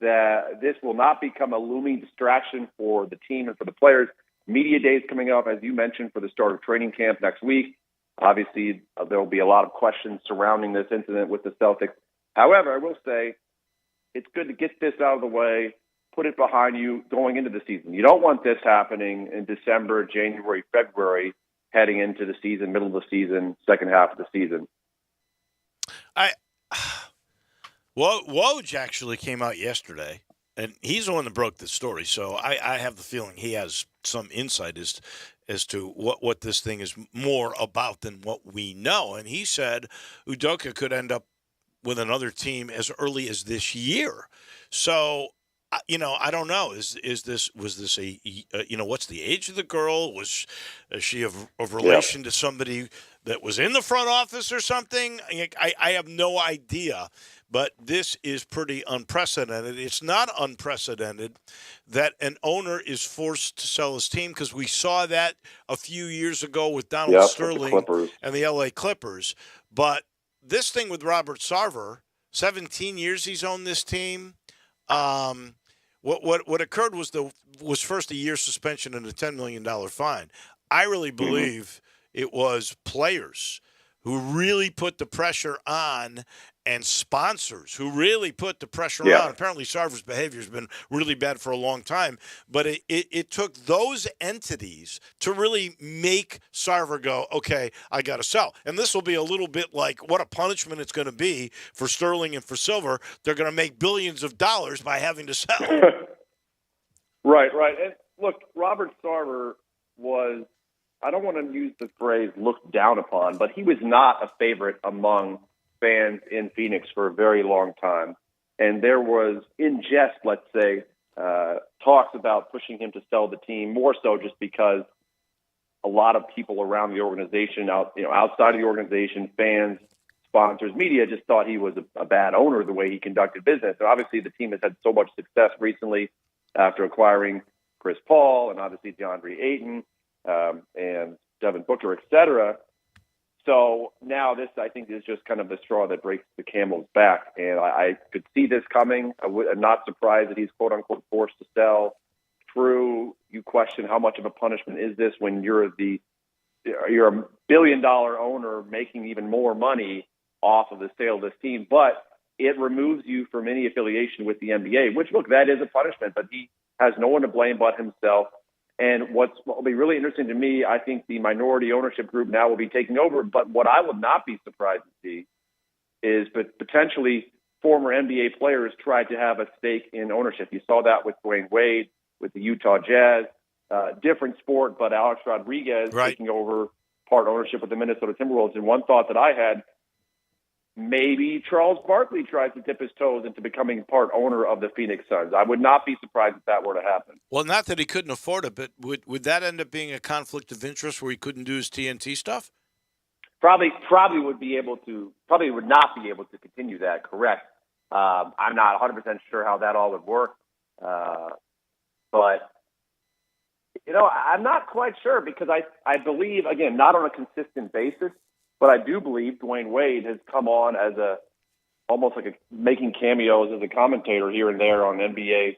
that this will not become a looming distraction for the team and for the players. Media days coming up, as you mentioned, for the start of training camp next week. Obviously, there will be a lot of questions surrounding this incident with the Celtics. However, I will say it's good to get this out of the way, put it behind you going into the season. You don't want this happening in December, January, February, heading into the season, middle of the season, second half of the season. Woj actually came out yesterday, and he's the one that broke the story. So I have the feeling he has some insight as to what this thing is more about than what we know. And he said Udoka could end up with another team as early as this year. So, I don't know. Was this what's the age of the girl? Is she of relation to somebody that was in the front office or something? I have no idea. But this is pretty unprecedented. It's not unprecedented that an owner is forced to sell his team, because we saw that a few years ago with Donald Sterling and the LA Clippers. But this thing with Robert Sarver, 17 years he's owned this team. What occurred was first a year suspension and a $10 million fine. I really believe it was players who really put the pressure on, and sponsors who really put the pressure on. Apparently Sarver's behavior has been really bad for a long time, but it took those entities to really make Sarver go, okay, I got to sell. And this will be a little bit like what a punishment it's going to be for Sterling and for Silver. They're going to make billions of dollars by having to sell. Right. And look, Robert Sarver was, I don't want to use the phrase looked down upon, but he was not a favorite among fans in Phoenix for a very long time. And there was, in jest, let's say, talks about pushing him to sell the team, more so just because a lot of people around the organization, outside of the organization, fans, sponsors, media, just thought he was a bad owner the way he conducted business. And obviously the team has had so much success recently after acquiring Chris Paul and obviously DeAndre Ayton and Devin Booker, et cetera. So now this, I think, is just kind of the straw that breaks the camel's back. And I could see this coming. I'm not surprised that he's, quote unquote, forced to sell. True, you question how much of a punishment is this when you're a $1 billion owner making even more money off of the sale of this team, but it removes you from any affiliation with the NBA, which, look, that is a punishment, but he has no one to blame but himself. And what will be really interesting to me, I think the minority ownership group now will be taking over. But what I would not be surprised to see is potentially former NBA players tried to have a stake in ownership. You saw that with Dwayne Wade, with the Utah Jazz, different sport, but Alex Rodriguez taking over part ownership with the Minnesota Timberwolves. And one thought that I had, maybe Charles Barkley tries to dip his toes into becoming part owner of the Phoenix Suns. I would not be surprised if that were to happen. Well, not that he couldn't afford it, but would that end up being a conflict of interest where he couldn't do his TNT stuff? Probably would not be able to continue that, correct. I'm not 100% sure how that all would work. But, I'm not quite sure because I believe, again, not on a consistent basis, but I do believe Dwayne Wade has come on as almost like making cameos as a commentator here and there on NBA,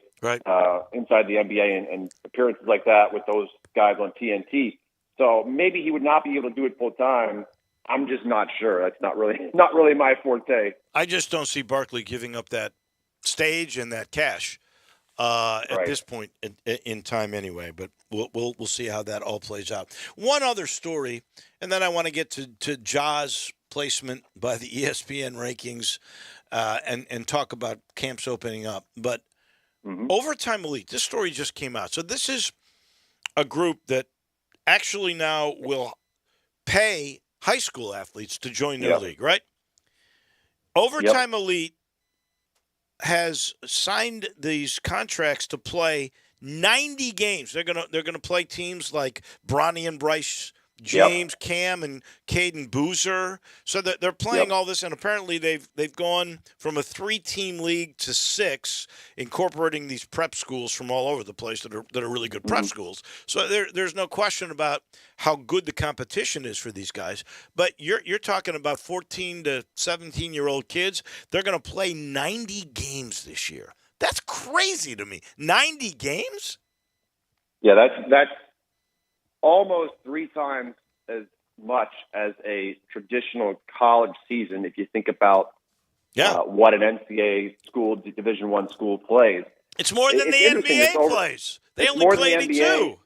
inside the NBA and appearances like that with those guys on TNT. So maybe he would not be able to do it full time. I'm just not sure. That's not really my forte. I just don't see Barkley giving up that stage and that cash at this point in time anyway. But we'll see how that all plays out. One other story, and then I want to get to Ja's placement by the ESPN rankings and talk about camps opening up. But Overtime Elite, this story just came out. So this is a group that actually now will pay high school athletes to join their league, right? Overtime Elite has signed these contracts to play 90 games. They're gonna play teams like Bronny and Bryce James, Cam, and Caden Boozer. So they're playing all this, and apparently they've gone from a 3-team league to 6, incorporating these prep schools from all over the place that are really good prep schools. So there's no question about how good the competition is for these guys. But you're talking about 14 to 17-year-old kids. They're going to play 90 games this year. That's crazy to me. 90 games? Yeah, that's almost 3 times as much as a traditional college season if you think about what an NCAA school, Division I school plays. It's more than the NBA plays. They only play 82.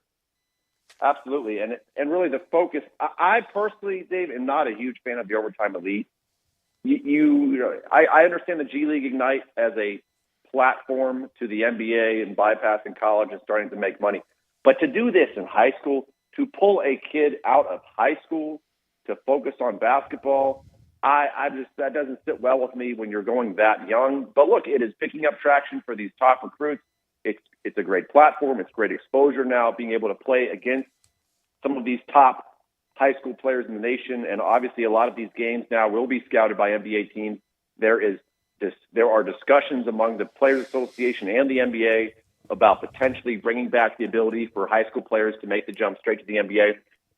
Absolutely. And really the focus, I personally, Dave, am not a huge fan of the Overtime Elite. I understand the G League Ignite as a platform to the NBA and bypassing college and starting to make money. But to do this in high school, to pull a kid out of high school to focus on basketball, that doesn't sit well with me when you're going that young. But look, it is picking up traction for these top recruits. It's a great platform. It's great exposure now, being able to play against some of these top high school players in the nation. And obviously a lot of these games now will be scouted by NBA teams. There are discussions among the Players Association and the NBA about potentially bringing back the ability for high school players to make the jump straight to the NBA.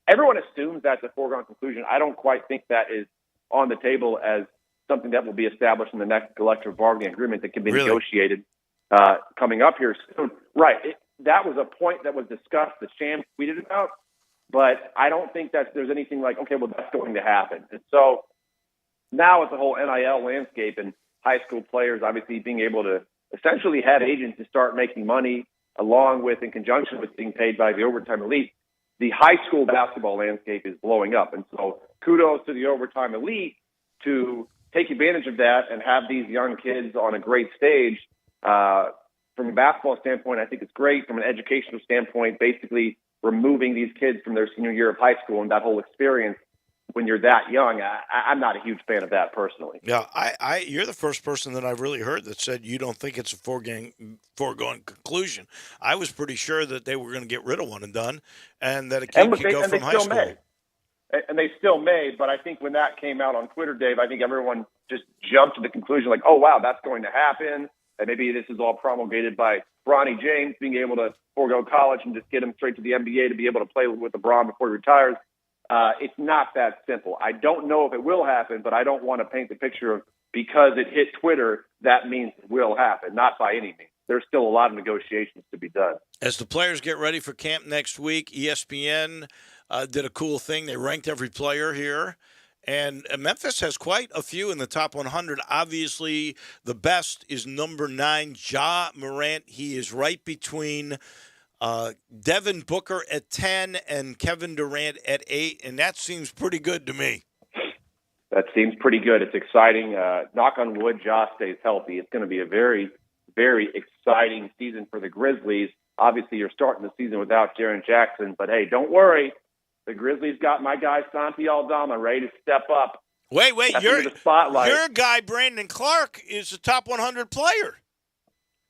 Everyone assumes that's a foregone conclusion. I don't quite think that is on the table as something that will be established in the next collective bargaining agreement that can be negotiated coming up here soon. Right. That was a point that was discussed, the Shams tweeted about, but I don't think that there's anything like, okay, well, that's going to happen. And so now with the whole NIL landscape and high school players obviously being able to essentially have agents to start making money along with, in conjunction with being paid by the Overtime Elite, the high school basketball landscape is blowing up. And so kudos to the Overtime Elite to take advantage of that and have these young kids on a great stage. From a basketball standpoint, I think it's great. From an educational standpoint, basically removing these kids from their senior year of high school and that whole experience when you're that young, I'm not a huge fan of that personally. Yeah, you're the first person that I've really heard that said you don't think it's a foregone conclusion. I was pretty sure that they were going to get rid of one and done, and that a kid could go from high school. And they still may, but I think when that came out on Twitter, Dave, I think everyone just jumped to the conclusion like, oh, wow, that's going to happen. And maybe this is all promulgated by Bronny James being able to forego college and just get him straight to the NBA to be able to play with LeBron before he retires. It's not that simple. I don't know if it will happen, but I don't want to paint the picture of because it hit Twitter, that means it will happen. Not by any means. There's still a lot of negotiations to be done. As the players get ready for camp next week, ESPN did a cool thing. They ranked every player here. And Memphis has quite a few in the top 100. Obviously, the best is number 9, Ja Morant. He is right between Devin Booker at 10 and Kevin Durant at 8, and that seems pretty good to me. That seems pretty good. It's exciting. Knock on wood, Ja stays healthy. It's going to be a very, very exciting season for the Grizzlies. Obviously, you're starting the season without Jaren Jackson, but hey, don't worry. The Grizzlies got my guy Santi Aldama ready to step up. Wait, your guy Brandon Clark is a top 100 player.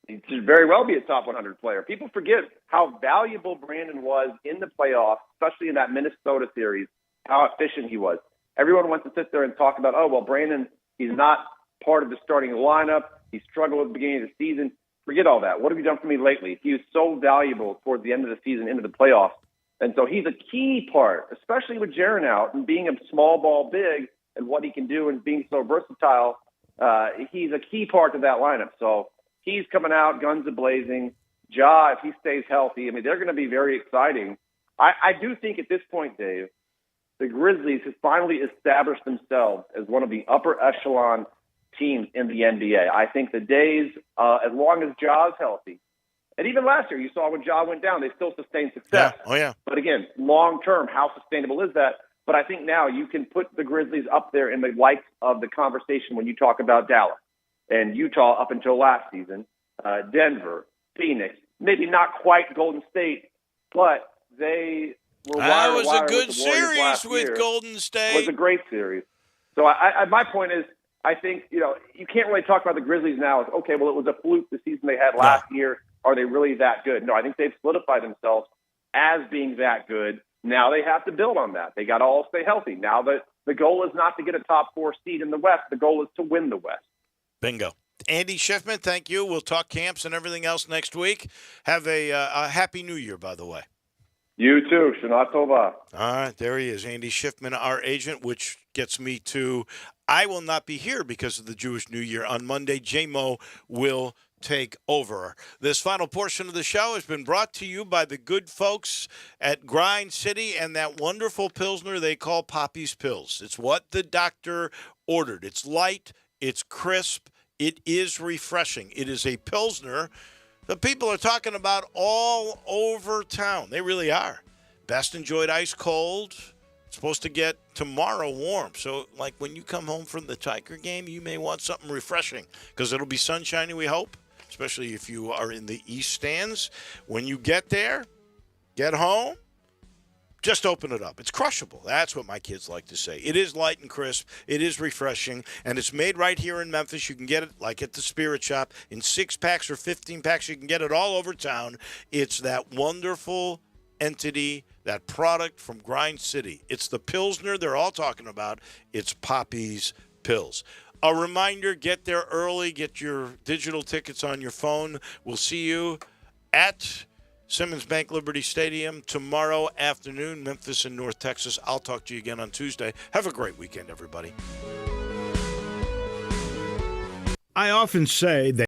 He should very well be a top 100 player. People forget how valuable Brandon was in the playoffs, especially in that Minnesota series, how efficient he was. Everyone wants to sit there and talk about, oh, well, Brandon, he's not part of the starting lineup. He struggled at the beginning of the season. Forget all that. What have you done for me lately? He was so valuable towards the end of the season into the playoffs. And so he's a key part, especially with Jaren out and being a small ball big and what he can do and being so versatile. He's a key part of that lineup. So he's coming out, guns a-blazing. Ja, if he stays healthy, I mean, they're going to be very exciting. I do think at this point, Dave, the Grizzlies have finally established themselves as one of the upper echelon teams in the NBA. I think the days, as long as Ja's healthy, and even last year, you saw when Ja went down, they still sustained success. Yeah. Oh, yeah. But again, long term, how sustainable is that? But I think now you can put the Grizzlies up there in the likes of the conversation when you talk about Dallas and Utah up until last season, Denver, Phoenix, maybe not quite Golden State, but they That was a good series with Golden State. It was a great series. So my point is, I think, you can't really talk about the Grizzlies now as, okay, well, it was a fluke the season they had last year. Are they really that good? No, I think they've solidified themselves as being that good. Now they have to build on that. They got to all stay healthy. Now the goal is not to get a top 4 seed in the West. The goal is to win the West. Bingo. Andy Schiffman, thank you. We'll talk camps and everything else next week. Have a Happy New Year, by the way. You too. Shana Tova. All right, there he is, Andy Schiffman, our agent, which gets me to I will not be here because of the Jewish New Year. On Monday, J-Mo will take over. This final portion of the show has been brought to you by the good folks at Grind City and that wonderful Pilsner they call Poppy's Pills. It's what the doctor ordered. It's light, it's crisp, it is refreshing. It is a Pilsner that people are talking about all over town. They really are. Best enjoyed ice cold. It's supposed to get tomorrow warm. So, like when you come home from the Tiger game, you may want something refreshing because it'll be sunshiny, we hope, especially if you are in the East stands. When you get there, get home, just open it up. It's crushable. That's what my kids like to say. It is light and crisp. It is refreshing, and it's made right here in Memphis. You can get it like at the Spirit Shop in 6-packs or 15-packs. You can get it all over town. It's that wonderful entity, that product from Grind City. It's the Pilsner they're all talking about. It's Poppy's Pills. A reminder, get there early. Get your digital tickets on your phone. We'll see you at Simmons Bank Liberty Stadium tomorrow afternoon, Memphis and North Texas. I'll talk to you again on Tuesday. Have a great weekend, everybody. I often say that